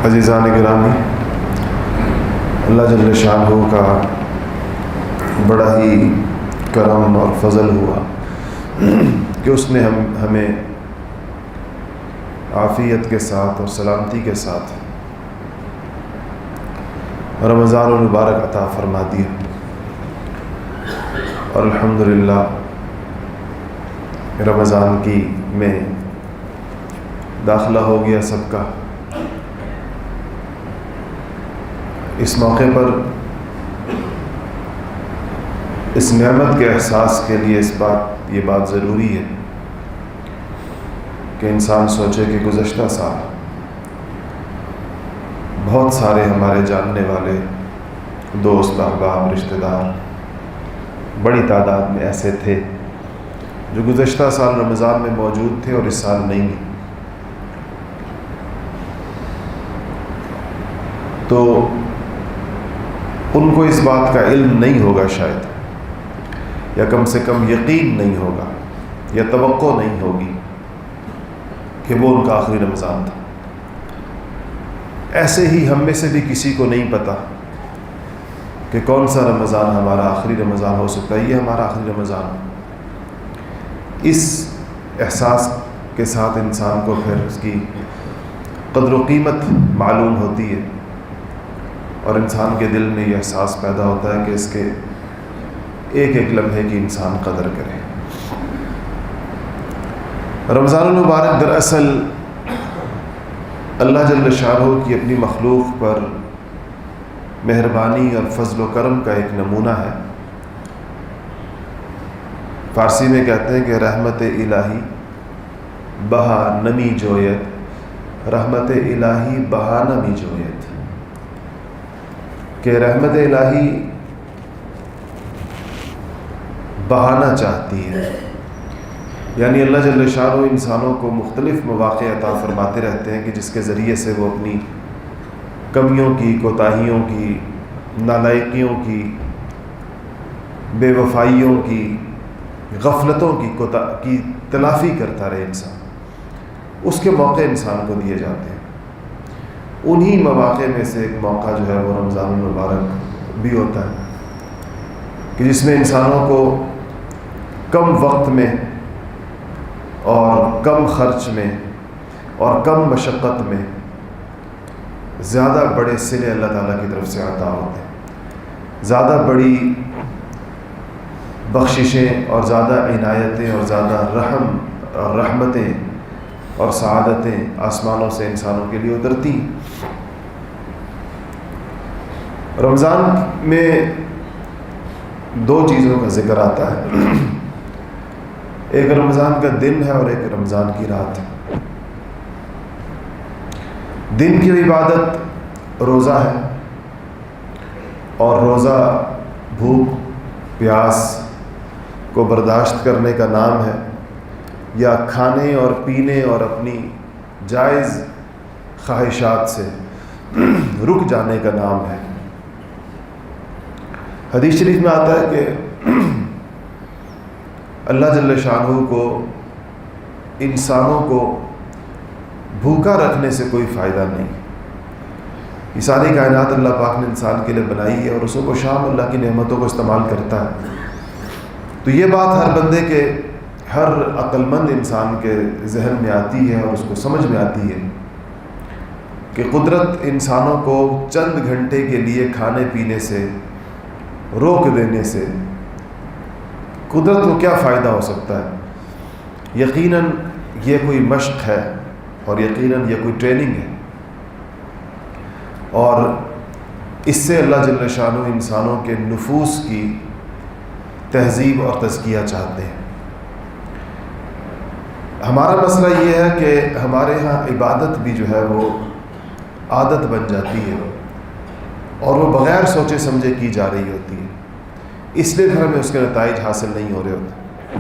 عزیزان گرامی، اللہ جل شانہ کا بڑا ہی کرم اور فضل ہوا کہ اس نے ہمیں عافیت کے ساتھ اور سلامتی کے ساتھ رمضان المبارک عطا فرما دیا، اور الحمدللہ رمضان کی میں داخلہ ہو گیا سب کا۔ اس موقع پر اس نعمت کے احساس کے لیے یہ بات ضروری ہے کہ انسان سوچے کہ گزشتہ سال بہت سارے ہمارے جاننے والے دوست احباب رشتہ دار بڑی تعداد میں ایسے تھے جو گزشتہ سال رمضان میں موجود تھے اور اس سال نہیں ہیں، تو ان کو اس بات کا علم نہیں ہوگا شاید، یا کم سے کم یقین نہیں ہوگا یا توقع نہیں ہوگی کہ وہ ان کا آخری رمضان تھا۔ ایسے ہی ہم میں سے بھی کسی کو نہیں پتہ کہ کون سا رمضان ہمارا آخری رمضان ہو سکتا ہے، یہ ہمارا آخری رمضان ہے۔ اس احساس کے ساتھ انسان کو پھر اس کی قدر و قیمت معلوم ہوتی ہے، اور انسان کے دل میں یہ احساس پیدا ہوتا ہے کہ اس کے ایک ایک لمحے کی انسان قدر کرے۔ رمضان المبارک دراصل اللہ جل شانہ کی اپنی مخلوق پر مہربانی اور فضل و کرم کا ایک نمونہ ہے۔ فارسی میں کہتے ہیں کہ رحمت الہی بہا نمی جویت، رحمت الہی بہا نمی جویت، کہ رحمت الہی بہانا چاہتی ہے، یعنی اللہ جل شانہ انسانوں کو مختلف مواقع عطا فرماتے رہتے ہیں کہ جس کے ذریعے سے وہ اپنی کمیوں کی، کوتاہیوں کی، نالائقیوں کی، بے وفائیوں کی، غفلتوں کی تلافی کرتا رہے انسان۔ اس کے موقع انسان کو دیے جاتے ہیں۔ انہی مواقع میں سے ایک موقع جو ہے وہ رمضان المبارک بھی ہوتا ہے کہ جس میں انسانوں کو کم وقت میں اور کم خرچ میں اور کم مشقت میں زیادہ بڑے صلے اللہ تعالیٰ کی طرف سے عطا ہوتے ہیں، زیادہ بڑی بخششیں اور زیادہ عنایتیں اور زیادہ رحم اور رحمتیں اور سعادتیں آسمانوں سے انسانوں کے لیے اترتی ہیں۔ رمضان میں دو چیزوں کا ذکر آتا ہے، ایک رمضان کا دن ہے اور ایک رمضان کی رات ہے۔ دن کی عبادت روزہ ہے، اور روزہ بھوک پیاس کو برداشت کرنے کا نام ہے، یا کھانے اور پینے اور اپنی جائز خواہشات سے رک جانے کا نام ہے۔ حدیث شریف میں آتا ہے کہ اللہ جل شانہ کو انسانوں کو بھوکا رکھنے سے کوئی فائدہ نہیں۔ یہ ساری کائنات اللہ پاک نے انسان کے لیے بنائی ہے، اور اس کو شام اللہ کی نعمتوں کو استعمال کرتا ہے۔ تو یہ بات ہر بندے کے، ہر عقل مند انسان کے ذہن میں آتی ہے اور اس کو سمجھ میں آتی ہے کہ قدرت انسانوں کو چند گھنٹے کے لیے کھانے پینے سے روک دینے سے قدرت کو کیا فائدہ ہو سکتا ہے۔ یقیناً یہ کوئی مشق ہے، اور یقیناً یہ کوئی ٹریننگ ہے، اور اس سے اللہ جل شانہ انسانوں کے نفوس کی تہذیب اور تزکیہ چاہتے ہیں۔ ہمارا مسئلہ یہ ہے کہ ہمارے ہاں عبادت بھی جو ہے وہ عادت بن جاتی ہے، اور وہ بغیر سوچے سمجھے کی جا رہی ہوتی ہے، اس لیے پھر ہمیں اس کے نتائج حاصل نہیں ہو رہے ہوتے۔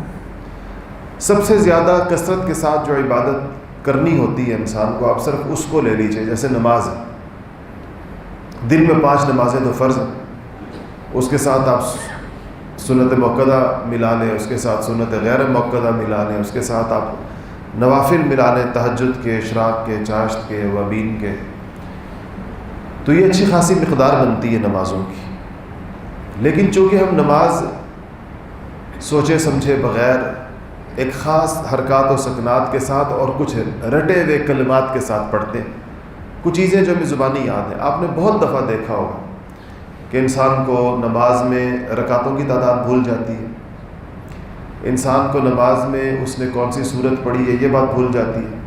سب سے زیادہ کثرت کے ساتھ جو عبادت کرنی ہوتی ہے انسان کو، آپ صرف اس کو لے لیجئے، جیسے نماز ہے، دن میں 5 نمازیں تو فرض ہیں، اس کے ساتھ آپ سنت موقدہ ملا لیں، اس کے ساتھ سنت غیر موقدہ ملا لیں، اس کے ساتھ آپ نوافل ملا لیں، تہجد کے، اشراق کے، چاشت کے، وبین کے، تو یہ اچھی خاصی مقدار بنتی ہے نمازوں کی. لیکن چونکہ ہم نماز سوچے سمجھے بغیر ایک خاص حرکات و سکنات کے ساتھ اور کچھ رٹے ہوئے کلمات کے ساتھ پڑھتے ہیں, کچھ چیزیں جو ہمیں زبانی یاد ہیں. آپ نے بہت دفعہ دیکھا ہوگا کہ انسان کو نماز میں رکعتوں کی تعداد بھول جاتی ہے, انسان کو نماز میں اس نے کون سی صورت پڑھی ہے یہ بات بھول جاتی ہے,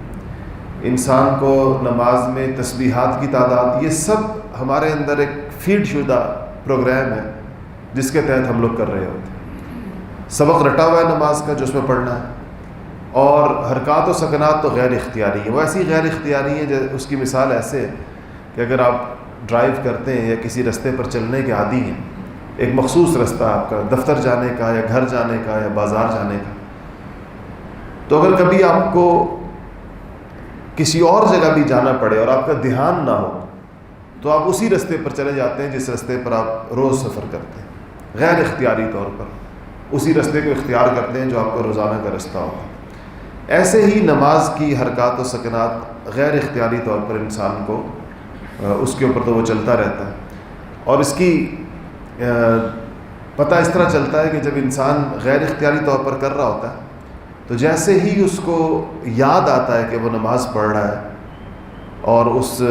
انسان کو نماز میں تسبیحات کی تعداد, یہ سب ہمارے اندر ایک فیڈ شدہ پروگرام ہے جس کے تحت ہم لوگ کر رہے ہوتے ہیں. سبق رٹا ہوا ہے نماز کا جو اس میں پڑھنا ہے, اور حرکات و سکنات تو غیر اختیاری ہیں. وہ ایسی غیر اختیاری ہیں, اس کی مثال ایسے ہے کہ اگر آپ ڈرائیو کرتے ہیں یا کسی رستے پر چلنے کے عادی ہیں, ایک مخصوص رستہ آپ کا دفتر جانے کا یا گھر جانے کا یا بازار جانے کا, تو اگر کبھی آپ کو کسی اور جگہ بھی جانا پڑے اور آپ کا دھیان نہ ہو تو آپ اسی رستے پر چلے جاتے ہیں جس رستے پر آپ روز سفر کرتے ہیں, غیر اختیاری طور پر اسی رستے کو اختیار کرتے ہیں جو آپ کا روزانہ کا رستہ ہوگا. ایسے ہی نماز کی حرکات و سکنات غیر اختیاری طور پر انسان کو اس کے اوپر تو وہ چلتا رہتا ہے, اور اس کی پتہ اس طرح چلتا ہے کہ جب انسان غیر اختیاری طور پر کر رہا ہوتا ہے تو جیسے ہی اس کو یاد آتا ہے کہ وہ نماز پڑھ رہا ہے اور اس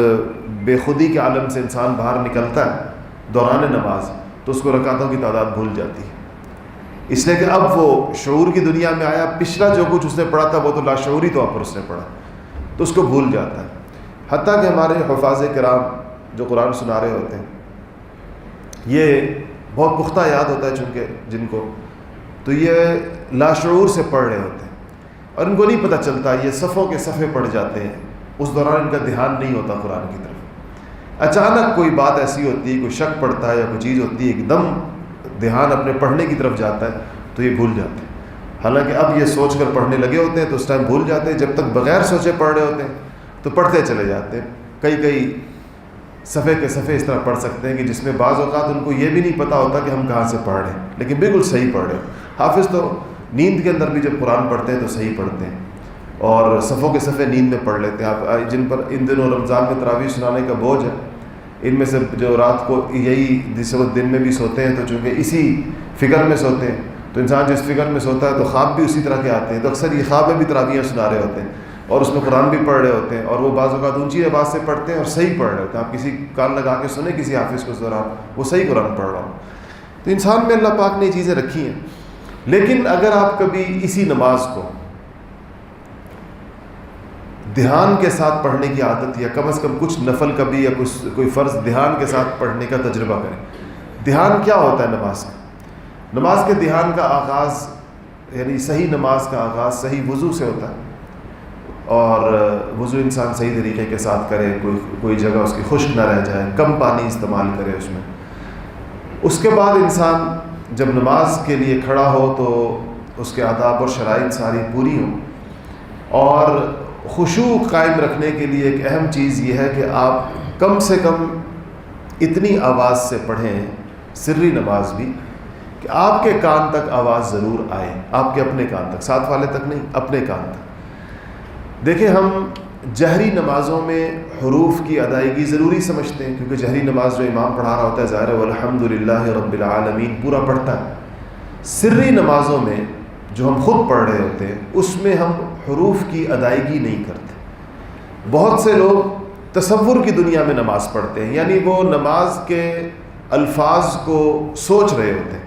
بے خودی کے عالم سے انسان باہر نکلتا ہے دوران نماز, تو اس کو رکعتوں کی تعداد بھول جاتی ہے, اس لیے کہ اب وہ شعور کی دنیا میں آیا, پچھلا جو کچھ اس نے پڑھا تھا وہ تو لاشعوری طور پر اس نے پڑھا, تو اس کو بھول جاتا ہے. حتیٰ کہ ہمارے حفاظ کرام جو قرآن سنا رہے ہوتے ہیں یہ بہت پختہ یاد ہوتا ہے چونکہ جن کو, تو یہ لاشعور سے پڑھ رہے ہوتے ہیں اور ان کو نہیں پتہ چلتا, یہ صفوں کے صفحے پڑھ جاتے ہیں, اس دوران ان کا دھیان نہیں ہوتا قرآن کی طرف. اچانک کوئی بات ایسی ہوتی ہے, کوئی شک پڑتا ہے یا کوئی چیز ہوتی ہے, ایک دم دھیان اپنے پڑھنے کی طرف جاتا ہے تو یہ بھول جاتے ہیں. حالانکہ اب یہ سوچ کر پڑھنے لگے ہوتے ہیں تو اس ٹائم بھول جاتے ہیں, جب تک بغیر سوچے پڑھ رہے ہوتے ہیں تو پڑھتے چلے جاتے ہیں. کئی صفحے کے صفحے اس طرح پڑھ سکتے ہیں کہ جس میں بعض اوقات ان کو یہ بھی نہیں پتہ ہوتا کہ ہم کہاں سے پڑھ رہے ہیں, لیکن بالکل صحیح پڑھ رہے ہیں. حافظ تو نیند کے اندر بھی جب قرآن پڑھتے ہیں تو صحیح پڑھتے ہیں اور صفوں کے صفحے نیند میں پڑھ لیتے ہیں. آپ جن پر ان دنوں رمضان میں تراویح سنانے کا بوجھ ہے, ان میں سے جو رات کو یہی جس وقت دن میں بھی سوتے ہیں تو چونکہ اسی فکر میں سوتے ہیں تو انسان جس فکر میں سوتا ہے تو خواب بھی اسی طرح کے آتے ہیں, تو اکثر یہ خواب میں بھی تراویح سنا رہے ہوتے ہیں اور اس میں قرآن بھی پڑھ رہے ہوتے ہیں, اور وہ بعض اوقات اونچی آواز سے پڑھتے ہیں اور صحیح پڑھ رہے ہوتے ہیں. آپ کسی کان لگا کے سنیں کسی حافظ کو اس دوران وہ صحیح قرآن پڑھ رہا ہوں. تو انسان میں اللہ پاک نے یہ چیزیں رکھی ہیں. لیکن اگر آپ کبھی اسی نماز کو دھیان کے ساتھ پڑھنے کی عادت, یا کم از کم کچھ نفل کبھی یا کوئی فرض دھیان کے ساتھ پڑھنے کا تجربہ کریں. دھیان کیا ہوتا ہے نماز کا؟ نماز کے دھیان کا آغاز یعنی صحیح نماز کا آغاز صحیح وضو سے ہوتا ہے, اور وضو انسان صحیح طریقے کے ساتھ کرے, کوئی جگہ اس کی خشک نہ رہ جائے, کم پانی استعمال کرے اس میں. اس کے بعد انسان جب نماز کے لیے کھڑا ہو تو اس کے آداب اور شرائط ساری پوری ہوں, اور خشوع قائم رکھنے کے لیے ایک اہم چیز یہ ہے کہ آپ کم سے کم اتنی آواز سے پڑھیں, سری نماز بھی, کہ آپ کے کان تک آواز ضرور آئے, آپ کے اپنے کان تک, ساتھ والے تک نہیں, اپنے کان تک. دیکھیں ہم جہری نمازوں میں حروف کی ادائیگی ضروری سمجھتے ہیں کیونکہ جہری نماز جو امام پڑھا رہا ہوتا ہے ظاہر والحمدللہ رب العالمین پورا پڑھتا ہے. سری نمازوں میں جو ہم خود پڑھ رہے ہوتے ہیں اس میں ہم حروف کی ادائیگی نہیں کرتے. بہت سے لوگ تصور کی دنیا میں نماز پڑھتے ہیں, یعنی وہ نماز کے الفاظ کو سوچ رہے ہوتے ہیں.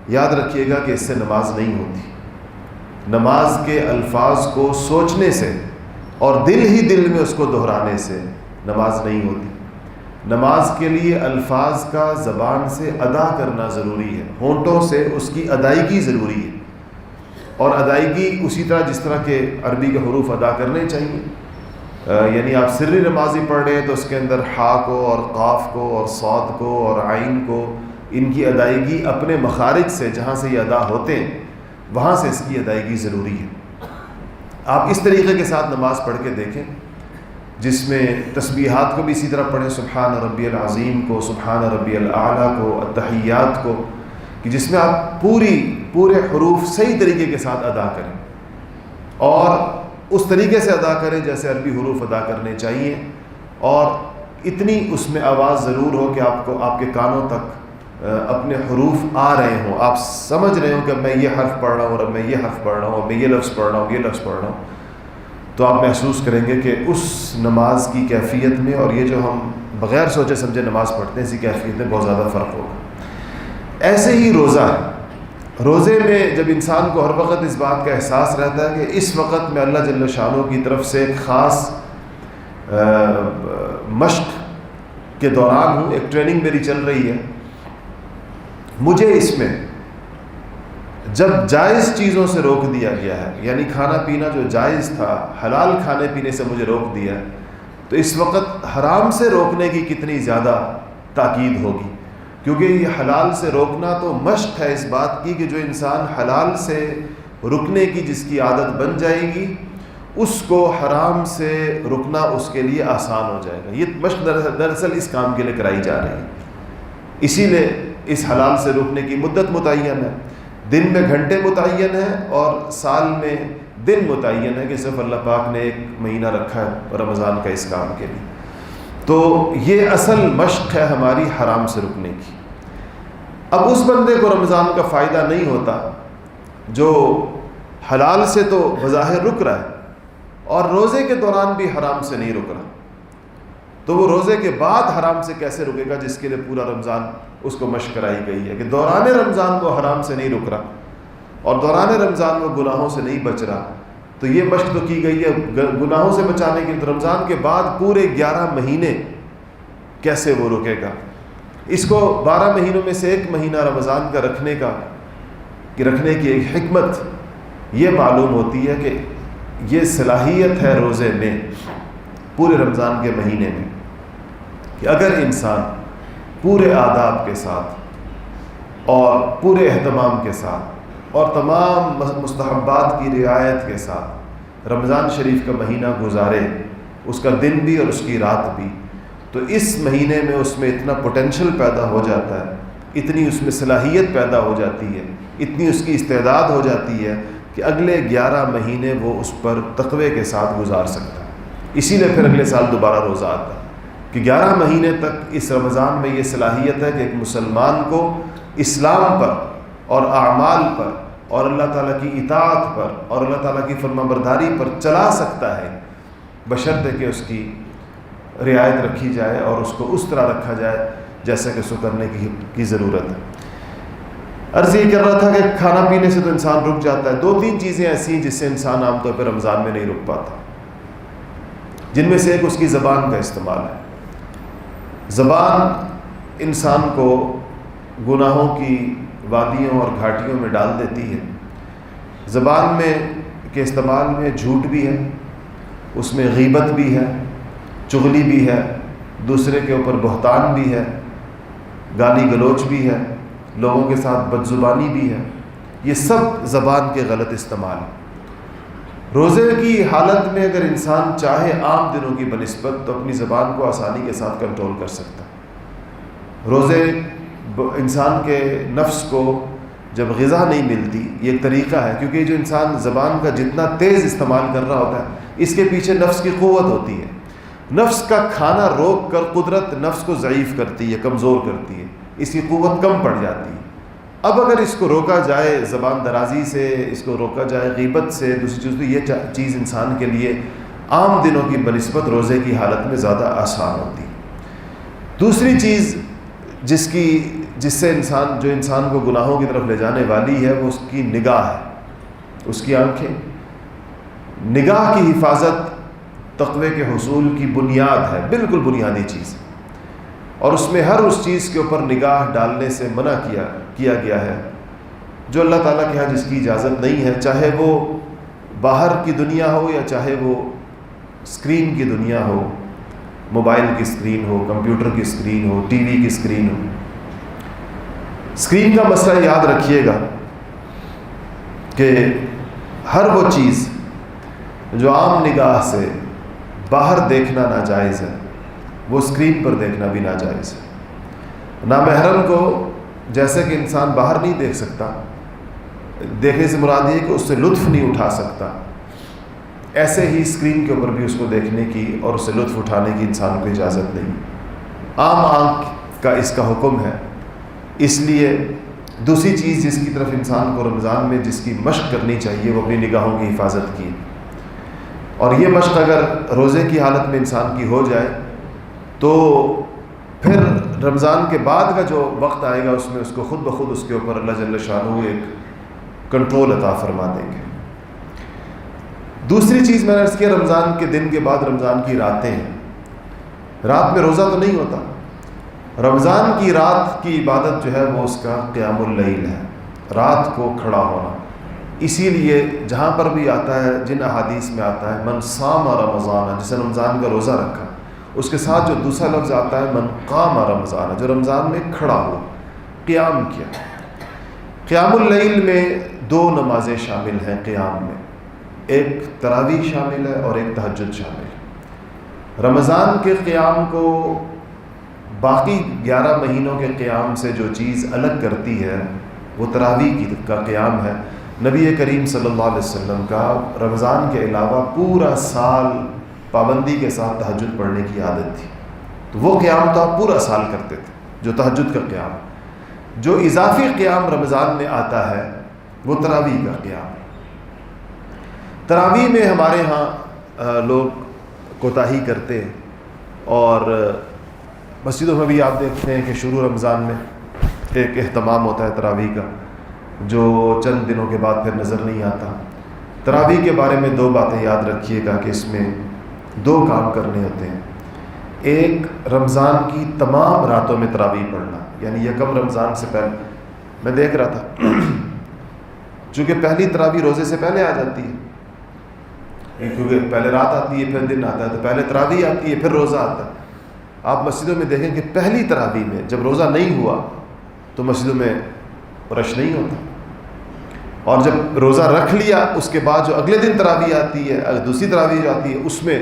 یاد رکھیے گا کہ اس سے نماز نہیں ہوتی. نماز کے الفاظ کو سوچنے سے اور دل ہی دل میں اس کو دہرانے سے نماز نہیں ہوتی. نماز کے لیے الفاظ کا زبان سے ادا کرنا ضروری ہے, ہونٹوں سے اس کی ادائیگی ضروری ہے, اور ادائیگی اسی طرح جس طرح کے عربی کے حروف ادا کرنے چاہیے. یعنی آپ سری نمازی پڑھ رہے ہیں تو اس کے اندر ہا کو اور قاف کو اور صاد کو اور عین کو, ان کی ادائیگی اپنے مخارج سے جہاں سے یہ ادا ہوتے ہیں وہاں سے اس کی ادائیگی ضروری ہے. آپ اس طریقے کے ساتھ نماز پڑھ کے دیکھیں جس میں تسبیحات کو بھی اسی طرح پڑھیں, سبحان ربی العظیم کو, سبحان ربی الاعلیٰ کو, التحیات کو, کہ جس میں آپ پورے حروف صحیح طریقے کے ساتھ ادا کریں اور اس طریقے سے ادا کریں جیسے عربی حروف ادا کرنے چاہیے, اور اتنی اس میں آواز ضرور ہو کہ آپ کو آپ کے کانوں تک اپنے حروف آ رہے ہوں، آپ سمجھ رہے ہوں کہ میں یہ حرف پڑھ رہا ہوں اور اب میں یہ حرف پڑھ رہا ہوں، اب میں یہ لفظ پڑھ رہا ہوں، یہ لفظ پڑھ رہا ہوں، تو آپ محسوس کریں گے کہ اس نماز کی کیفیت میں اور یہ جو ہم بغیر سوچے سمجھے نماز پڑھتے ہیں اسی کیفیت میں بہت زیادہ فرق ہوگا۔ ایسے ہی روزہ ہے، روزے میں جب انسان کو ہر وقت اس بات کا احساس رہتا ہے کہ اس وقت میں اللہ جل شانہ کی طرف سے ایک خاص مشق کے دوران ہوں، ایک ٹریننگ میری چل رہی ہے، مجھے اس میں جب جائز چیزوں سے روک دیا گیا ہے، یعنی کھانا پینا جو جائز تھا حلال کھانے پینے سے مجھے روک دیا ہے، تو اس وقت حرام سے روکنے کی کتنی زیادہ تاکید ہوگی، کیونکہ یہ حلال سے روکنا تو مشق ہے اس بات کی کہ جو انسان حلال سے رکنے کی جس کی عادت بن جائے گی اس کو حرام سے رکنا اس کے لیے آسان ہو جائے گا۔ یہ مشق دراصل اس کام کے لیے کرائی جا رہی ہے، اسی لیے اس حلال سے رکنے کی مدت متعین ہے، دن میں گھنٹے متعین ہیں اور سال میں دن متعین ہے کہ صرف اللہ پاک نے ایک مہینہ رکھا ہے رمضان کا اس کام کے لیے۔ تو یہ اصل مشق ہے ہماری حرام سے رکنے کی۔ اب اس بندے کو رمضان کا فائدہ نہیں ہوتا جو حلال سے تو بظاہر رک رہا ہے اور روزے کے دوران بھی حرام سے نہیں رک رہا، تو وہ روزے کے بعد حرام سے کیسے رکے گا جس کے لیے پورا رمضان اس کو مشق کرائی گئی ہے کہ دوران رمضان کو حرام سے نہیں رک رہا اور دوران رمضان وہ گناہوں سے نہیں بچ رہا، تو یہ مشق تو کی گئی ہے گناہوں سے بچانے کے لیے، رمضان کے بعد پورے 11 مہینے کیسے وہ رکے گا؟ اس کو 12 مہینوں میں سے ایک مہینہ رمضان کا رکھنے کی ایک حکمت یہ معلوم ہوتی ہے کہ یہ صلاحیت ہے روزے میں پورے رمضان کے مہینے میں کہ اگر انسان پورے آداب کے ساتھ اور پورے اہتمام کے ساتھ اور تمام مستحبات کی رعایت کے ساتھ رمضان شریف کا مہینہ گزارے، اس کا دن بھی اور اس کی رات بھی، تو اس مہینے میں اس میں اتنا پوٹینشل پیدا ہو جاتا ہے، اتنی اس میں صلاحیت پیدا ہو جاتی ہے، اتنی اس کی استعداد ہو جاتی ہے کہ اگلے 11 مہینے وہ اس پر تقوی کے ساتھ گزار سکتا ہے۔ اسی لیے پھر اگلے سال دوبارہ روزہ آتا ہے کہ 11 مہینے تک اس رمضان میں یہ صلاحیت ہے کہ ایک مسلمان کو اسلام پر اور اعمال پر اور اللہ تعالیٰ کی اطاعت پر اور اللہ تعالیٰ کی فرمانبرداری پر چلا سکتا ہے، بشرطے کہ اس کی رعایت رکھی جائے اور اس کو اس طرح رکھا جائے جیسا کہ اس کو کرنے کی ضرورت ہے۔ عرض یہ کر رہا تھا کہ کھانا پینے سے تو انسان رک جاتا ہے، 2-3 چیزیں ایسی ہیں جس سے انسان عام طور پہ رمضان میں نہیں رک پاتا، جن میں سے ایک اس کی زبان کا استعمال ہے۔ زبان انسان کو گناہوں کی وادیوں اور گھاٹیوں میں ڈال دیتی ہے۔ زبان میں کے استعمال میں جھوٹ بھی ہے، اس میں غیبت بھی ہے، چغلی بھی ہے، دوسرے کے اوپر بہتان بھی ہے، گالی گلوچ بھی ہے، لوگوں کے ساتھ بدزبانی بھی ہے، یہ سب زبان کے غلط استعمال ہیں۔ روزے کی حالت میں اگر انسان چاہے عام دنوں کی بنسبت تو اپنی زبان کو آسانی کے ساتھ کنٹرول کر سکتا ہے۔ روزے انسان کے نفس کو جب غذا نہیں ملتی، یہ ایک طریقہ ہے، کیونکہ جو انسان زبان کا جتنا تیز استعمال کر رہا ہوتا ہے اس کے پیچھے نفس کی قوت ہوتی ہے، نفس کا کھانا روک کر قدرت نفس کو ضعیف کرتی ہے، کمزور کرتی ہے، اس کی قوت کم پڑ جاتی ہے۔ اب اگر اس کو روکا جائے زبان درازی سے، اس کو روکا جائے غیبت سے، دوسری چیز تو یہ چیز انسان کے لیے عام دنوں کی بنسبت روزے کی حالت میں زیادہ آسان ہوتی ہے۔ دوسری چیز جس سے انسان کو گناہوں کی طرف لے جانے والی ہے وہ اس کی نگاہ ہے، اس کی آنکھیں۔ نگاہ کی حفاظت تقوی کے حصول کی بنیاد ہے، بالکل بنیادی چیز، اور اس میں ہر اس چیز کے اوپر نگاہ ڈالنے سے منع کیا گیا ہے جو اللہ تعالیٰ کے ہاں جس کی اجازت نہیں ہے، چاہے وہ باہر کی دنیا ہو یا چاہے وہ اسکرین کی دنیا ہو، موبائل کی اسکرین ہو، کمپیوٹر کی اسکرین ہو، ٹی وی کی اسکرین ہو۔ اسکرین کا مسئلہ یاد رکھیے گا کہ ہر وہ چیز جو عام نگاہ سے باہر دیکھنا ناجائز ہے وہ اسکرین پر دیکھنا بھی ناجائز ہے۔ نامحرم کو جیسے کہ انسان باہر نہیں دیکھ سکتا، دیکھنے سے مراد یہ کہ اس سے لطف نہیں اٹھا سکتا، ایسے ہی اسکرین کے اوپر بھی اس کو دیکھنے کی اور اسے لطف اٹھانے کی انسان کو اجازت نہیں. عام آنکھ کا اس کا حکم ہے. اس لیے دوسری چیز جس کی طرف انسان کو رمضان میں جس کی مشق کرنی چاہیے وہ اپنی نگاہوں کی حفاظت کی. اور یہ مشق اگر روزے کی حالت میں انسان کی ہو جائے تو پھر رمضان کے بعد کا جو وقت آئے گا اس میں اس کو خود بخود اس کے اوپر اللہ جل شانہ ایک کنٹرول عطا فرما دیں گے. دوسری چیز میں نے عرض کیا رمضان کے دن کے بعد رمضان کی راتیں ہیں. رات میں روزہ تو نہیں ہوتا. رمضان کی رات کی عبادت جو ہے وہ اس کا قیام اللیل ہے، رات کو کھڑا ہونا. اسی لیے جہاں پر بھی آتا ہے، جن احادیث میں آتا ہے من صام رمضان، جسے رمضان کا روزہ رکھا، اس کے ساتھ جو دوسرا لفظ آتا ہے من قام رمضان، جو رمضان میں کھڑا ہوا، قیام کیا. قیام اللیل میں 2 نمازیں شامل ہیں قیام میں، ایک تراویح شامل ہے اور ایک تہجد شامل ہے. رمضان کے قیام کو باقی 11 مہینوں کے قیام سے جو چیز الگ کرتی ہے وہ تراویح کا قیام ہے. نبی کریم صلی اللہ علیہ وسلم کا رمضان کے علاوہ پورا سال پابندی کے ساتھ تہجد پڑھنے کی عادت تھی. تو وہ قیام تو آپ پورا سال کرتے تھے جو تہجد کا قیام. جو اضافی قیام رمضان میں آتا ہے وہ تراویح کا قیام. تراویح میں ہمارے ہاں لوگ کوتاہی کرتے ہیں اور مسجدوں میں بھی آپ دیکھتے ہیں کہ شروع رمضان میں ایک اہتمام ہوتا ہے تراویح کا جو چند دنوں کے بعد پھر نظر نہیں آتا. تراویح کے بارے میں 2 باتیں یاد رکھیے گا کہ اس میں 2 کام کرنے ہوتے ہیں. ایک رمضان کی تمام راتوں میں تراویح پڑھنا، یعنی یکم رمضان سے پہلے. میں دیکھ رہا تھا چونکہ پہلی تراویح روزے سے پہلے آ جاتی ہے، کیونکہ پہلے رات آتی ہے پھر دن آتا ہے، تو پہلے تراویح آتی ہے پھر روزہ آتا ہے. آپ مسجدوں میں دیکھیں کہ پہلی تراویح میں جب روزہ نہیں ہوا تو مسجدوں میں رش نہیں ہوتا، اور جب روزہ رکھ لیا اس کے بعد جو اگلے دن تراویح آتی ہے، دوسری تراویح جو آتی ہے اس میں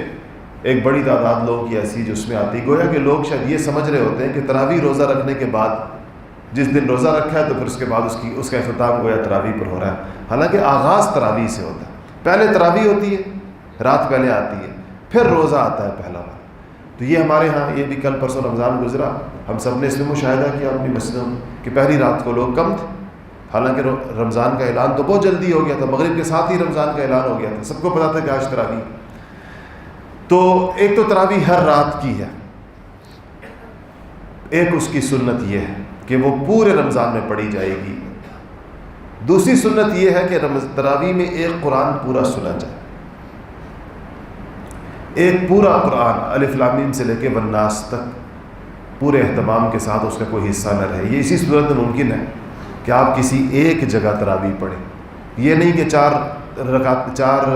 ایک بڑی تعداد لوگوں کی ایسی جو اس میں آتی ہے. گویا کہ لوگ شاید یہ سمجھ رہے ہوتے ہیں کہ تراویح روزہ رکھنے کے بعد جس دن روزہ رکھا ہے تو پھر اس کے بعد اس کا اختتام گویا تراویح پر ہو رہا ہے. حالانکہ آغاز تراویح سے ہوتا ہے. پہلے تراویح ہوتی ہے، رات پہلے آتی ہے، پھر روزہ آتا ہے پہلا بار. تو یہ ہمارے ہاں یہ بھی کل پرسوں رمضان گزرا، ہم سب نے اس میں مشاہدہ کیا اپنی مسجدوں میں کہ پہلی رات کو لوگ کم تھے. حالانکہ رمضان کا اعلان تو بہت جلدی ہو گیا تھا، مغرب کے ساتھ ہی رمضان کا اعلان ہو گیا تھا، سب کو پتا تھا کہ آج تراویح. تو ایک تو تراویح ہر رات کی ہے، ایک اس کی سنت یہ ہے کہ وہ پورے رمضان میں پڑھی جائے گی. دوسری سنت یہ ہے کہ تراویح میں ایک قرآن پورا سنا جائے، ایک پورا قرآن الف لام میم سے لے کے والناس تک پورے اہتمام کے ساتھ اس کا کوئی حصہ نہ رہے. یہ اسی صورت میں ممکن ہے کہ آپ کسی ایک جگہ تراویح پڑھیں. یہ نہیں کہ 4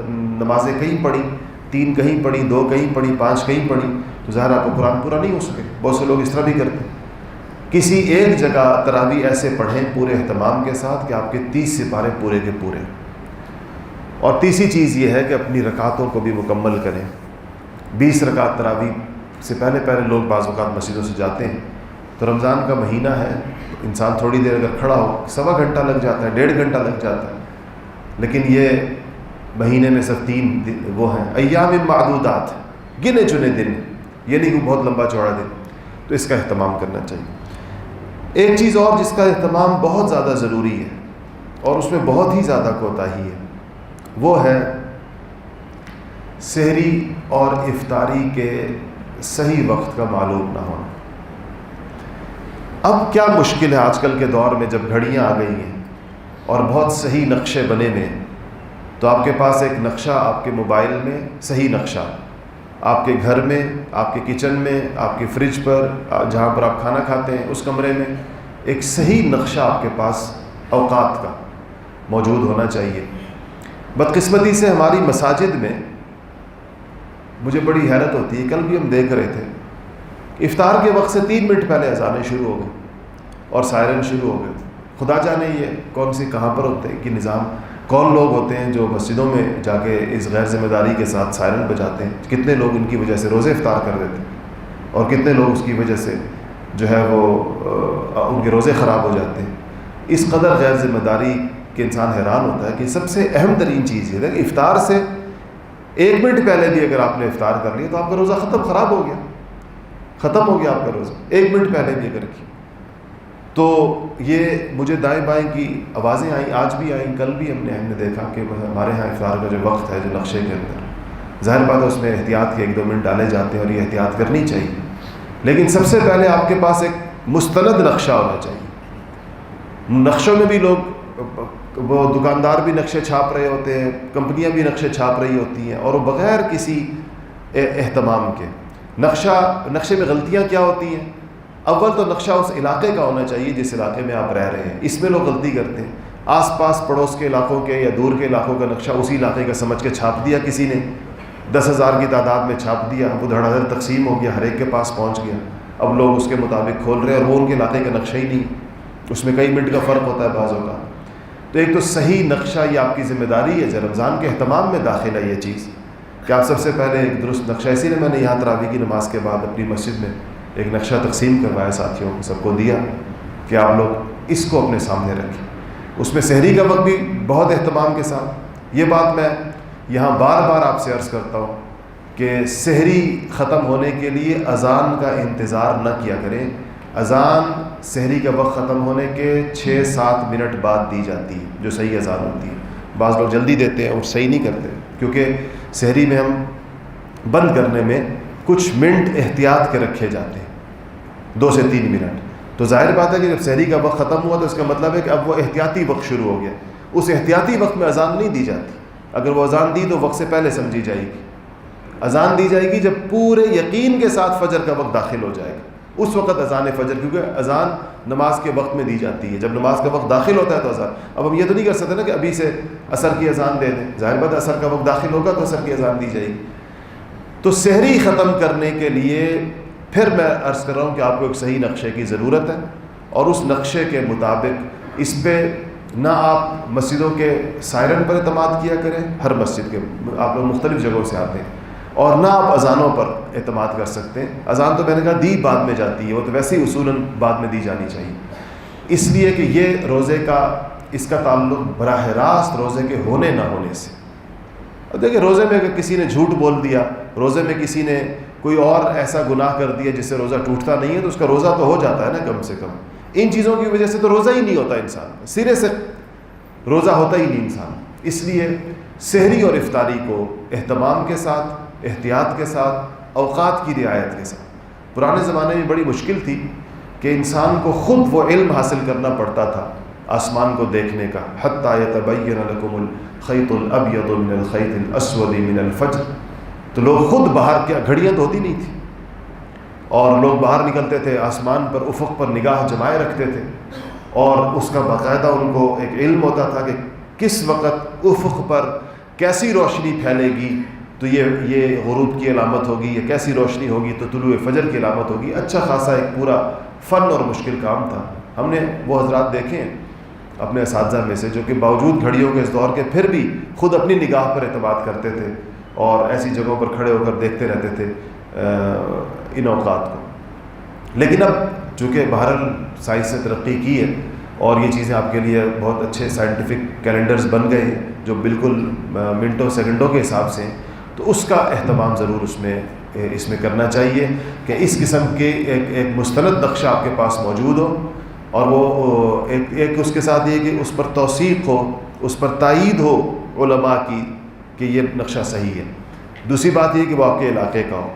نمازیں کہیں پڑھی، 3 کہیں پڑھی، 2 کہیں پڑھی، 5 کہیں پڑھی، تو ظاہر آپ کو قرآن پورا نہیں ہو سکے. بہت سے لوگ اس طرح بھی کرتے ہیں. کسی ایک جگہ تراویح ایسے پڑھیں پورے اہتمام کے ساتھ کہ آپ کے 30 سپارے پورے کے پورے. اور تیسری چیز یہ ہے کہ اپنی رکعتوں کو بھی مکمل کریں. 20 رکعت تراویح سے پہلے لوگ بعض اوقات مسجدوں سے جاتے ہیں. تو رمضان کا مہینہ ہے، انسان تھوڑی دیر اگر کھڑا ہو 1.25 گھنٹہ لگ جاتا ہے، 1.5 گھنٹہ لگ جاتا ہے. لیکن یہ مہینے میں صرف 3 وہ ہیں ایام معدودات، گنے چنے دن، یہ نہیں کہ بہت لمبا چوڑا دن. تو اس کا اہتمام کرنا چاہیے. ایک چیز اور جس کا اہتمام بہت زیادہ ضروری ہے اور اس میں بہت ہی زیادہ کوتاہی ہے، وہ ہے سحری اور افطاری کے صحیح وقت کا معلوم نہ ہونا. اب کیا مشکل ہے آج کل کے دور میں جب گھڑیاں آ گئی ہیں اور بہت صحیح نقشے بنے ہوئے ہیں. تو آپ کے پاس ایک نقشہ آپ کے موبائل میں، صحیح نقشہ آپ کے گھر میں، آپ کے کچن میں، آپ کے فریج پر، جہاں پر آپ کھانا کھاتے ہیں اس کمرے میں ایک صحیح نقشہ آپ کے پاس اوقات کا موجود ہونا چاہیے. بدقسمتی سے ہماری مساجد میں مجھے بڑی حیرت ہوتی ہے، کل بھی ہم دیکھ رہے تھے افطار کے وقت سے 3 منٹ پہلے اذانیں شروع ہو گئی اور سائرن شروع ہو گئے. خدا جانے یہ کون سی کہاں پر ہوتے ہیں کہ نظام، کون لوگ ہوتے ہیں جو مسجدوں میں جا کے اس غیر ذمہ داری کے ساتھ سائرن بجاتے ہیں. کتنے لوگ ان کی وجہ سے روزے افطار کر دیتے ہیں اور کتنے لوگ اس کی وجہ سے جو ہے وہ ان کے روزے خراب ہو جاتے ہیں. اس قدر غیر ذمہ داری کہ انسان حیران ہوتا ہے کہ سب سے اہم ترین چیز یہ ہے کہ افطار سے 1 منٹ پہلے بھی اگر آپ نے افطار کر لیا تو آپ کا روزہ خراب ہو گیا، ختم ہو گیا آپ کا روزہ، 1 منٹ پہلے بھی اگر کی. تو یہ مجھے دائیں بائیں کی آوازیں آئیں، آج بھی آئیں، کل بھی ہم نے دیکھا کہ ہمارے ہاں افطار کا جو وقت ہے جو نقشے کے اندر، ظاہر بات ہے اس میں احتیاط کے 1-2 منٹ ڈالے جاتے ہیں اور یہ احتیاط کرنی چاہیے، لیکن سب سے پہلے آپ کے پاس ایک مستند نقشہ ہونا چاہیے. نقشوں میں بھی لوگ، وہ دکاندار بھی نقشے چھاپ رہے ہوتے ہیں، کمپنیاں بھی نقشے چھاپ رہی ہوتی ہیں، اور وہ بغیر کسی اہتمام کے. نقشے میں غلطیاں کیا ہوتی ہیں؟ اول تو نقشہ اس علاقے کا ہونا چاہیے جس علاقے میں آپ رہ رہے ہیں. اس میں لوگ غلطی کرتے ہیں، آس پاس پڑوس کے علاقوں کے یا دور کے علاقوں کا نقشہ اسی علاقے کا سمجھ کے چھاپ دیا کسی نے، 10,000 کی تعداد میں چھاپ دیا، وہ دھڑا دھڑ تقسیم ہو گیا، ہر ایک کے پاس پہنچ گیا. اب لوگ اس کے مطابق کھول رہے ہیں اور وہ ان کے علاقے کا نقشہ ہی نہیں، اس میں کئی منٹ کا فرق ہوتا ہے بعضوں کا. تو ایک تو صحیح نقشہ، یہ آپ کی ذمہ داری ہے، رمضان کے اہتمام میں داخل ہے یہ چیز کہ آپ سب سے پہلے ایک درست نقشہ. اسی لیے میں نے یہاں تراویح کی نماز کے بعد اپنی مسجد میں ایک نقشہ تقسیم کروایا، ساتھیوں کو سب کو دیا کہ آپ لوگ اس کو اپنے سامنے رکھیں. اس میں سحری کا وقت بھی بہت اہتمام کے ساتھ. یہ بات میں یہاں بار بار آپ سے عرض کرتا ہوں کہ سحری ختم ہونے کے لیے اذان کا انتظار نہ کیا کریں. اذان سحری کا وقت ختم ہونے کے 6-7 منٹ بعد دی جاتی ہے، جو صحیح اذان ہوتی ہے. بعض لوگ جلدی دیتے ہیں اور صحیح نہیں کرتے، کیونکہ سحری میں ہم بند کرنے میں کچھ منٹ احتیاط کے رکھے جاتے ہیں، 2 سے 3 منٹ. تو ظاہر بات ہے کہ جب سحری کا وقت ختم ہوا تو اس کا مطلب ہے کہ اب وہ احتیاطی وقت شروع ہو گیا. اس احتیاطی وقت میں اذان نہیں دی جاتی. اگر وہ اذان دی تو وقت سے پہلے سمجھی جائے گی. اذان دی جائے گی جب پورے یقین کے ساتھ فجر کا وقت داخل ہو جائے گا، اس وقت اذان فجر، کیونکہ اذان نماز کے وقت میں دی جاتی ہے. جب نماز کا وقت داخل ہوتا ہے تو اذان. اب ہم یہ تو نہیں کر سکتے نا کہ ابھی سے عصر کی اذان دے دیں، ظاہر بات عصر کا وقت داخل ہوگا تو عصر کی اذان دی جائے گی. تو سحری ختم کرنے کے لیے پھر میں عرض کر رہا ہوں کہ آپ کو ایک صحیح نقشے کی ضرورت ہے، اور اس نقشے کے مطابق اس پہ نہ آپ مسجدوں کے سائرن پر اعتماد کیا کریں، ہر مسجد کے آپ لوگ مختلف جگہوں سے آتے ہیں، اور نہ آپ اذانوں پر اعتماد کر سکتے ہیں. اذان تو میں نے کہا دی بعد میں جاتی ہے، وہ تو ویسے ہی اصولاً بعد میں دی جانی چاہیے، اس لیے کہ یہ روزے کا، اس کا تعلق براہ راست روزے کے ہونے نہ ہونے سے. اب دیکھیں روزے میں اگر کسی نے جھوٹ بول دیا، روزے میں کسی نے کوئی اور ایسا گناہ کر دیا جس سے روزہ ٹوٹتا نہیں ہے، تو اس کا روزہ تو ہو جاتا ہے نا کم سے کم. ان چیزوں کی وجہ سے تو روزہ ہی نہیں ہوتا انسان، سرے سے روزہ ہوتا ہی نہیں انسان. اس لیے سحری اور افطاری کو اہتمام کے ساتھ، احتیاط کے ساتھ، اوقات کی رعایت کے ساتھ. پرانے زمانے میں بڑی مشکل تھی کہ انسان کو خود وہ علم حاصل کرنا پڑتا تھا آسمان کو دیکھنے کا، حتیٰ یتبین لکم الخیط الابیض من الخیط الاسود من الفجر. تو لوگ خود باہر، کیا گھڑیاں تو ہوتی نہیں تھی، اور لوگ باہر نکلتے تھے، آسمان پر، افق پر نگاہ جمائے رکھتے تھے، اور اس کا باقاعدہ ان کو ایک علم ہوتا تھا کہ کس وقت افق پر کیسی روشنی پھیلے گی تو یہ غروب کی علامت ہوگی، یا کیسی روشنی ہوگی تو طلوع فجر کی علامت ہوگی. اچھا خاصا ایک پورا فن اور مشکل کام تھا. ہم نے وہ حضرات دیکھے ہیں اپنے اساتذہ میں سے جو کہ باوجود گھڑیوں کے اس دور کے پھر بھی خود اپنی نگاہ پر اعتماد کرتے تھے اور ایسی جگہوں پر کھڑے ہو کر دیکھتے رہتے تھے ان اوقات کو. لیکن اب چونکہ بہرحال سائنس نے ترقی کی ہے اور یہ چیزیں آپ کے لیے بہت اچھے سائنٹیفک کیلنڈرز بن گئے ہیں جو بالکل منٹوں سیکنڈوں کے حساب سے ہیں، تو اس کا اہتمام ضرور اس میں کرنا چاہیے کہ اس قسم کے ایک مستند نقشہ آپ کے پاس موجود ہو، اور وہ ایک اس کے ساتھ یہ کہ اس پر توثیق ہو، اس پر تائید ہو علماء کی کہ یہ نقشہ صحیح ہے. دوسری بات یہ کہ وہ آپ کے علاقے کا ہو،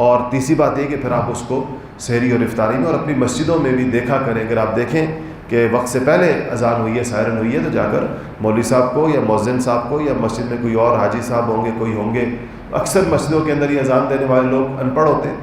اور تیسری بات یہ کہ پھر آپ اس کو سحری اور افطاری میں اور اپنی مسجدوں میں بھی دیکھا کریں. اگر آپ دیکھیں کہ وقت سے پہلے اذان ہوئی ہے، سائرن ہوئی ہے، تو جا کر مولوی صاحب کو یا مؤذن صاحب کو یا مسجد میں کوئی اور حاجی صاحب ہوں گے، کوئی ہوں گے. اکثر مسجدوں کے اندر یہ اذان دینے والے لوگ ان پڑھ ہوتے ہیں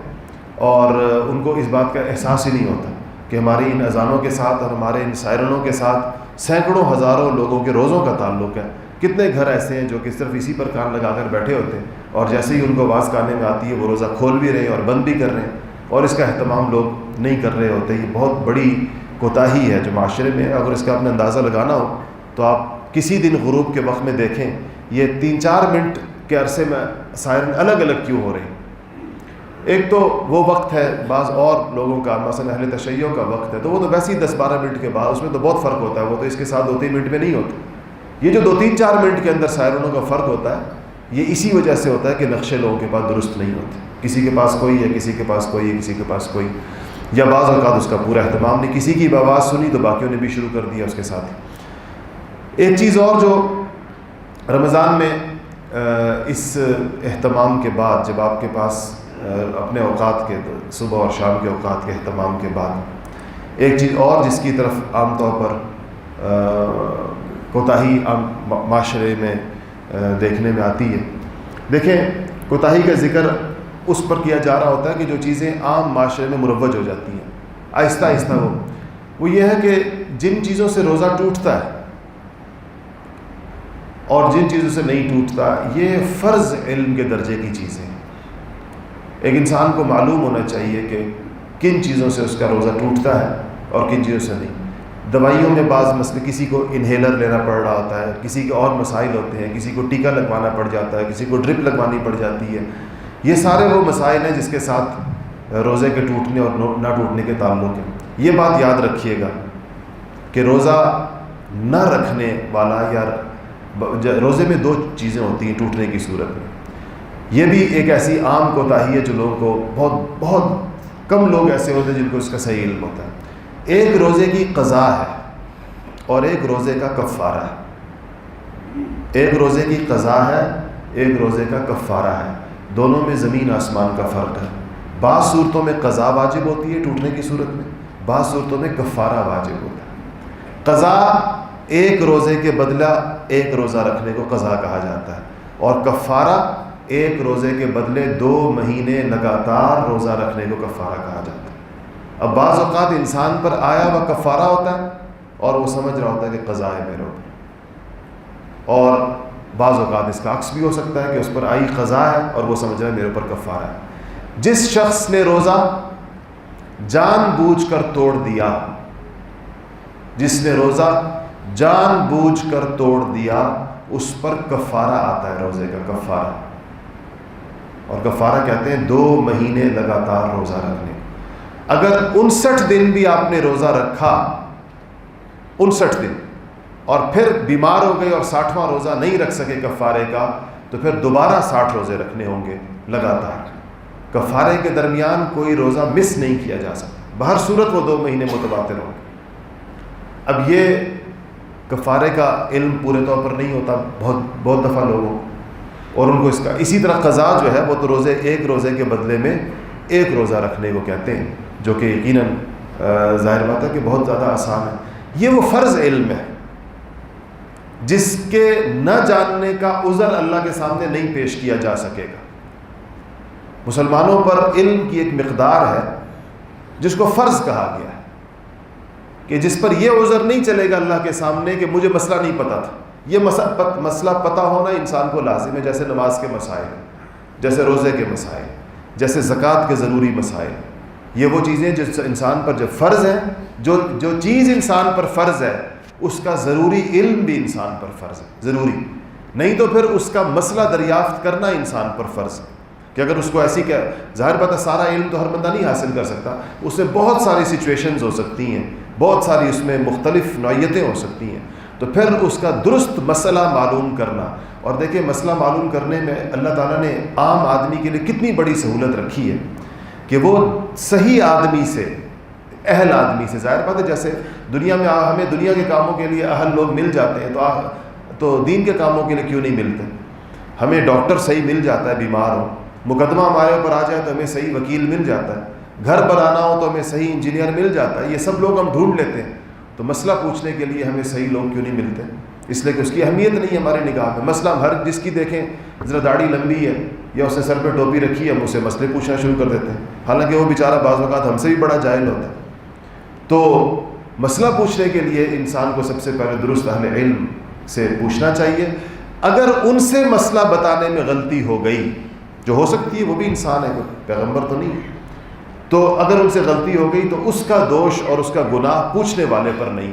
اور ان کو اس بات کا احساس ہی نہیں ہوتا کہ ہماری ان اذانوں کے ساتھ اور ہمارے ان سائرنوں کے ساتھ سینکڑوں ہزاروں لوگوں کے روزوں کا تعلق ہے. کتنے گھر ایسے ہیں جو کہ صرف اسی پر کان لگا کر بیٹھے ہوتے ہیں، اور جیسے ہی ان کو آواز کانے میں آتی ہے وہ روزہ کھول بھی رہے ہیں اور بند بھی کر رہے ہیں، اور اس کا اہتمام لوگ نہیں کر رہے ہوتے. یہ بہت بڑی کوتاہی ہے جو معاشرے میں. اگر اس کا اپنا اندازہ لگانا ہو تو آپ کسی دن غروب کے وقت میں دیکھیں یہ 3-4 منٹ کے عرصے میں سائرن الگ الگ کیوں ہو رہے ہیں. ایک تو وہ وقت ہے، بعض اور لوگوں کا مثلا اہل تشیع کا وقت ہے تو وہ تو ویسے ہی 10-12 منٹ کے بعد، اس میں تو بہت فرق ہوتا ہے، وہ تو اس کے ساتھ 2-3 منٹ میں نہیں ہوتا. یہ جو 2-3-4 منٹ کے اندر سائرنوں کا فرق ہوتا ہے یہ اسی وجہ سے ہوتا ہے کہ نقشے لوگوں کے پاس درست نہیں ہوتے. کسی کے پاس کوئی ہے, کسی کے پاس کوئی ہے, کسی کے پاس کوئی, یا بعض اوقات اس کا پورا اہتمام نہیں. کسی کی آواز سنی تو باقیوں نے بھی شروع کر دیا اس کے ساتھ. ایک چیز اور جو رمضان میں اس اہتمام کے بعد, جب آپ کے پاس اپنے اوقات کے صبح اور شام کے اوقات کے اہتمام کے بعد, ایک چیز اور جس کی طرف عام طور پر کوتاہی معاشرے میں دیکھنے میں آتی ہے. دیکھیں, کوتاہی کا ذکر اس پر کیا جا رہا ہوتا ہے کہ جو چیزیں عام معاشرے میں مروج ہو جاتی ہیں آہستہ آہستہ, وہ یہ ہے کہ جن چیزوں سے روزہ ٹوٹتا ہے اور جن چیزوں سے نہیں ٹوٹتا, یہ فرض علم کے درجے کی چیزیں. ایک انسان کو معلوم ہونا چاہیے کہ کن چیزوں سے اس کا روزہ ٹوٹتا ہے اور کن چیزوں سے نہیں. دوائیوں میں بعض مسئلے, کسی کو انہیلر لینا پڑ رہا ہوتا ہے, کسی کے اور مسائل ہوتے ہیں, کسی کو ٹیکا لگوانا پڑ جاتا ہے, کسی کو ڈرپ لگوانی پڑ جاتی ہے. یہ سارے وہ مسائل ہیں جس کے ساتھ روزے کے ٹوٹنے اور نہ ٹوٹنے کے تعلق ہیں. یہ بات یاد رکھیے گا کہ روزہ نہ رکھنے والا, یا روزے میں دو چیزیں ہوتی ہیں ٹوٹنے کی صورت میں. یہ بھی ایک ایسی عام کوتاہی ہے جو لوگوں کو بہت کم لوگ ایسے ہوتے ہیں جن کو اس کا صحیح علم ہوتا ہے. ایک روزے کی قضا ہے اور ایک روزے کا کفارہ ہے. ایک روزے کی قضا ہے, ایک روزے کا کفارہ ہے. دونوں میں زمین آسمان کا فرق ہے. بعض صورتوں میں قضا واجب ہوتی ہے ٹوٹنے کی صورت میں, بعض صورتوں میں کفارہ واجب ہوتا ہے. قضا ایک روزے کے بدلہ ایک روزہ رکھنے کو قضا کہا جاتا ہے, اور کفارہ ایک روزے کے بدلے 2 مہینے لگاتار روزہ رکھنے کو کفارہ کہا جاتا ہے. اب بعض اوقات انسان پر آیا ہوا کفارہ ہوتا ہے اور وہ سمجھ رہا ہوتا ہے کہ قضا ہے میرے اوپر, اور بعض اوقات اس کا عکس بھی ہو سکتا ہے کہ اس پر آئی قضا ہے اور وہ سمجھ رہا ہے میرے اوپر کفارہ ہے. جس شخص نے روزہ جان بوجھ کر توڑ دیا, جس نے روزہ جان بوجھ کر توڑ دیا, اس پر کفارہ آتا ہے, روزے کا کفارہ. اور کفارہ کہتے ہیں 2 مہینے لگاتار روزہ رکھنے. اگر 59 دن بھی آپ نے روزہ رکھا, 59 دن, اور پھر بیمار ہو گئے اور 60واں روزہ نہیں رکھ سکے کفارے کا, تو پھر دوبارہ 60 روزے رکھنے ہوں گے لگاتار. کفارے کے درمیان کوئی روزہ مس نہیں کیا جا سکتا, بہر صورت وہ 2 مہینے متواتر ہوں گے. اب یہ کفارے کا علم پورے طور پر نہیں ہوتا بہت دفعہ لوگوں کو, اور ان کو اس کا, اسی طرح قضا جو ہے وہ تو ایک روزے کے بدلے میں ایک روزہ رکھنے کو کہتے ہیں, جو کہ یقیناً ظاہر بات ہے کہ بہت زیادہ آسان ہے. یہ وہ فرض علم ہے جس کے نہ جاننے کا عذر اللہ کے سامنے نہیں پیش کیا جا سکے گا. مسلمانوں پر علم کی ایک مقدار ہے جس کو فرض کہا گیا ہے, کہ جس پر یہ عذر نہیں چلے گا اللہ کے سامنے کہ مجھے مسئلہ نہیں پتہ تھا. یہ مسئلہ پتہ ہونا انسان کو لازم ہے, جیسے نماز کے مسائل, جیسے روزے کے مسائل, جیسے زکوٰۃ کے ضروری مسائل. یہ وہ چیزیں جو انسان پر جب فرض ہیں, جو چیز انسان پر فرض ہے اس کا ضروری علم بھی انسان پر فرض ہے, ضروری. نہیں تو پھر اس کا مسئلہ دریافت کرنا انسان پر فرض ہے, کہ اگر اس کو ایسی کہ ظاہر بات ہے سارا علم تو ہر بندہ نہیں حاصل کر سکتا, اس میں بہت ساری سچویشنز ہو سکتی ہیں, بہت ساری اس میں مختلف نوعیتیں ہو سکتی ہیں, تو پھر اس کا درست مسئلہ معلوم کرنا. اور دیکھیں, مسئلہ معلوم کرنے میں اللہ تعالیٰ نے عام آدمی کے لیے کتنی بڑی سہولت رکھی ہے کہ وہ صحیح آدمی سے, اہل آدمی سے, ظاہر بات ہے جیسے دنیا میں ہمیں دنیا کے کاموں کے لیے اہل لوگ مل جاتے ہیں, تو دین کے کاموں کے لیے کیوں نہیں ملتے؟ ہمیں ڈاکٹر صحیح مل جاتا ہے بیمار ہو, مقدمہ ہمارے اوپر آ جائے تو ہمیں صحیح وکیل مل جاتا ہے, گھر بنانا ہو تو ہمیں صحیح انجینئر مل جاتا ہے. یہ سب لوگ ہم ڈھونڈ لیتے ہیں, تو مسئلہ پوچھنے کے لیے ہمیں صحیح لوگ کیوں نہیں ملتے؟ اس لیے کہ اس کی اہمیت نہیں ہے ہماری نگاہ میں. مسئلہ ہر جس کی دیکھیں ذرا داڑھی لمبی ہے یا اس نے سر پہ ٹوپی رکھی ہے, ہم اسے مسئلے پوچھنا شروع کر دیتے ہیں, حالانکہ وہ بیچارہ بعض اوقات ہم سے بھی بڑا جاہل ہوتا ہے. تو مسئلہ پوچھنے کے لیے انسان کو سب سے پہلے درست اہل علم سے پوچھنا چاہیے. اگر ان سے مسئلہ بتانے میں غلطی ہو گئی, جو ہو سکتی ہے, وہ بھی انسان ہے, پیغمبر تو نہیں, تو اگر ان سے غلطی ہو گئی تو اس کا دوش اور اس کا گناہ پوچھنے والے پر نہیں.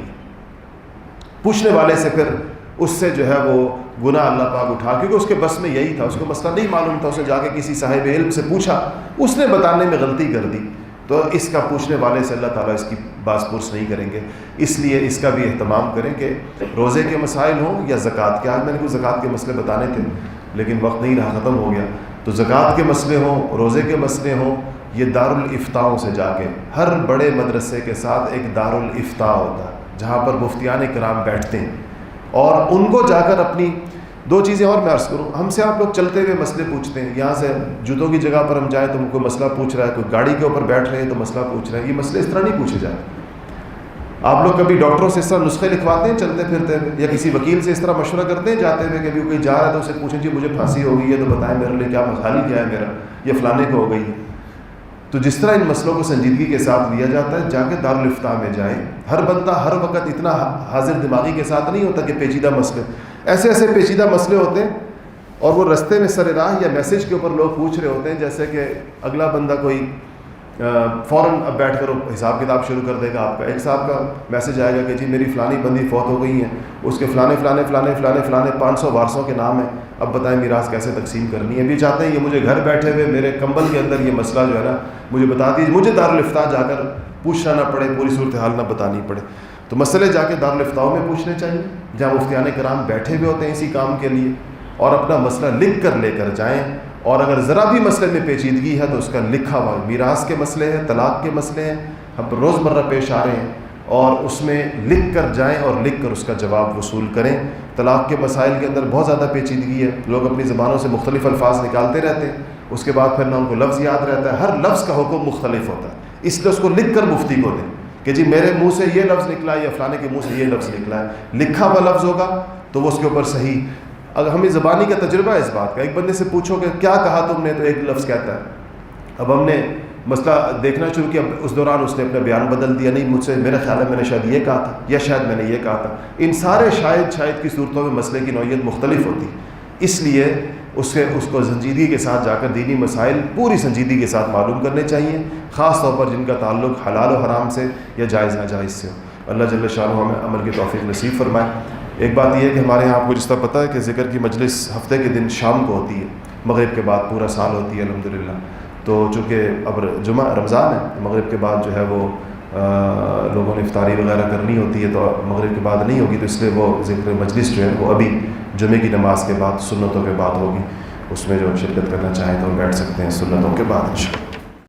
پوچھنے والے سے پھر اس سے جو ہے وہ گناہ اللہ پاک اٹھا, کیونکہ اس کے بس میں یہی تھا, اس کو مسئلہ نہیں معلوم تھا, اس نے جا کے کسی صاحب علم سے پوچھا, اس نے بتانے میں غلطی کر دی, تو اس کا پوچھنے والے سے اللہ تعالیٰ اس کی باز پرس نہیں کریں گے. اس لیے اس کا بھی اہتمام کریں کہ روزے کے مسائل ہوں یا زکوٰۃ کے. آج میں نے کچھ زکوٰۃ کے مسئلے بتانے تھے, لیکن وقت نہیں رہا، ختم ہو گیا. تو زکوٰۃ کے مسئلے ہوں، روزے کے مسئلے ہوں، یہ دارالافتاؤں سے جا کے، ہر بڑے مدرسے کے ساتھ ایک دارالافتاء ہوتا ہے جہاں پر مفتیان کرام بیٹھتے ہیں، اور ان کو جا کر اپنی دو چیزیں اور میں عرض کروں. ہم سے آپ لوگ چلتے ہوئے مسئلے پوچھتے ہیں، یہاں سے جوتوں کی جگہ پر ہم جائیں تو کوئی مسئلہ پوچھ رہا ہے، کوئی گاڑی کے اوپر بیٹھ رہے ہیں تو مسئلہ پوچھ رہے ہیں. یہ مسئلے اس طرح نہیں پوچھے جاتے. آپ لوگ کبھی ڈاکٹروں سے اس طرح نسخے لکھواتے ہیں چلتے پھرتے ہوئے، یا کسی وکیل سے اس طرح مشورہ کرتے ہیں جاتے ہوئے، کبھی کوئی جا رہا ہے تو اسے پوچھیں جی مجھے پھانسی ہو گئی ہے تو بتائیں میرے لیے کیا مسئلہ کیا ہے میرا، یہ فلانے کو ہو گئی ہے. تو جس طرح ان مسئلوں کو سنجیدگی کے ساتھ لیا جاتا ہے، جا کے دارالافتاء میں جائیں. ہر بندہ ہر وقت اتنا حاضر دماغی کے ساتھ نہیں ہوتا کہ پیچیدہ مسئلے، ایسے ایسے پیچیدہ مسئلے ہوتے ہیں اور وہ رستے میں سر راہ یا میسیج کے اوپر لوگ پوچھ رہے ہوتے ہیں، جیسے کہ اگلا بندہ کوئی فوراً اب بیٹھ کر حساب کتاب شروع کر دے گا. آپ کا ایک صاحب کا میسیج آئے گا کہ جی میری فلانی بندی فوت ہو گئی ہیں، اس کے فلانے فلانے فلانے فلانے فلانے 500 وارثوں کے نام ہیں، اب بتائیں میراث کیسے تقسیم کرنی ہے. بھی چاہتے ہیں یہ مجھے گھر بیٹھے ہوئے میرے کمبل کے اندر یہ مسئلہ جو ہے نا مجھے بتا دیجیے، مجھے دارالافتاء جا کر پوچھنا نہ پڑے، پوری صورتحال نہ بتانی پڑے. تو مسئلے جا کے دارالافتاء میں پوچھنے چاہیے جہاں مفتیان کرام بیٹھے ہوئے ہوتے ہیں اسی کام کے لیے، اور اپنا مسئلہ لکھ کر لے کر جائیں. اور اگر ذرا بھی مسئلے میں پیچیدگی ہے تو اس کا لکھا ہوا، میراث کے مسئلے ہیں، طلاق کے مسئلے ہیں، ہم روزمرہ پیش آ رہے ہیں، اور اس میں لکھ کر جائیں اور لکھ کر اس کا جواب وصول کریں. طلاق کے مسائل کے اندر بہت زیادہ پیچیدگی ہے، لوگ اپنی زبانوں سے مختلف الفاظ نکالتے رہتے ہیں، اس کے بعد پھر نہ ان کو لفظ یاد رہتا ہے، ہر لفظ کا حکم مختلف ہوتا ہے. اس لیے اس کو لکھ کر مفتی کو دیں کہ جی میرے منہ سے یہ لفظ نکلا ہے یا فلانے کے منہ سے یہ لفظ نکلا ہے. لکھا ہوا لفظ ہوگا تو وہ اس کے اوپر صحیح. اگر ہمیں زبانی کا تجربہ ہے اس بات کا، ایک بندے سے پوچھو کہ کیا کہا تم نے تو ایک لفظ کہتا ہے. اب ہم نے مسئلہ دیکھنا شروع کیا، اس دوران اس نے اپنا بیان بدل دیا، نہیں مجھ سے میرا خیال ہے میں نے شاید یہ کہا تھا، یا شاید میں نے یہ کہا تھا. ان سارے شاید کی صورتوں میں مسئلے کی نوعیت مختلف ہوتی، اس لیے اس کو سنجیدگی کے ساتھ جا کر دینی مسائل پوری سنجیدگی کے ساتھ معلوم کرنے چاہیے، خاص طور پر جن کا تعلق حلال و حرام سے یا جائز ناجائز سے ہو. اللہ جل شانہ ہمیں عمل کی توفیق نصیب فرمائے. ایک بات یہ ہے کہ ہمارے یہاں آپ کو جس طرح پتہ ہے کہ ذکر کی مجلس ہفتے کے دن شام کو ہوتی ہے، مغرب کے بعد پورا سال ہوتی ہے الحمدللہ. تو چونکہ اب جمعہ رمضان ہے، مغرب کے بعد جو ہے وہ لوگوں نے افطاری وغیرہ کرنی ہوتی ہے، تو مغرب کے بعد نہیں ہوگی، تو اس لیے وہ ذکر مجلس جو ہے وہ ابھی جمعے کی نماز کے بعد سنتوں کے بعد ہوگی. اس میں جو شرکت کرنا چاہیں تو بیٹھ سکتے ہیں سنتوں کے بعد انشاءاللہ.